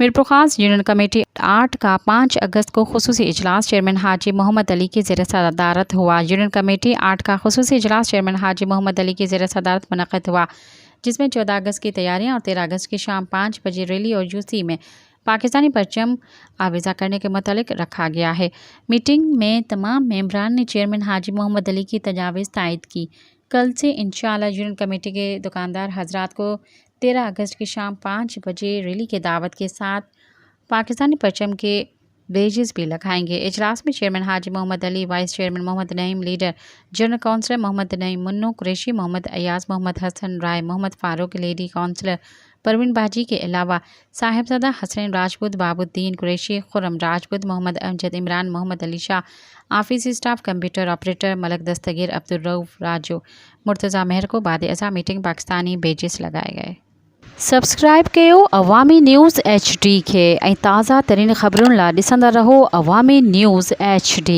میرپور خاص union committee 8 کا 5 اگست کو خصوصی اجلاس چیئرمین حاجی محمد علی کی زیر صدارت ہوا۔ یونین کمیٹی 8 کا خصوصی اجلاس چیئرمین حاجی محمد علی کی زیر صدارت منعقد ہوا، جس میں 14 اگست کی تیاریاں اور 13 اگست کی شام 5 بجے ریلی اور یوسی میں پاکستانی پرچم آویزاں کرنے کے متعلق رکھا گیا ہے۔ میٹنگ میں تمام ممبران نے چیئرمین حاجی محمد علی کی تجاویز تائید کی۔ کل سے انشاءاللہ یونین کمیٹی کے دکاندار حضرات کو 13 اگست کی شام 5 بجے ریلی کے دعوت کے ساتھ پاکستانی پرچم کے بیجز بھی لگائیں گے۔ اجلاس میں چیئرمین حاجی محمد علی، وائس چیئرمین محمد نعیم، لیڈر جنرل کونسلر محمد نعیم منو قریشی، محمد ایاز، محمد حسن رائے، محمد فاروق، لیڈی کونسلر پروین باجی کے علاوہ صاحبزادہ حسین راجپوت، باب الدین قریشی، خرم راجپوت، محمد امجد عمران، محمد Ali Shah, آفیسی staff, computer operator ملک دستگیر، عبدالرؤف راجو، مرتضیٰ مہر کو بعد ازاں میٹنگ پاکستانی بیجز لگائے گئے۔ سبسکرائب کیو عوامی نیوز HD کے تازہ ترین خبروں لا ڈسندا رہو عوامی نیوز HD۔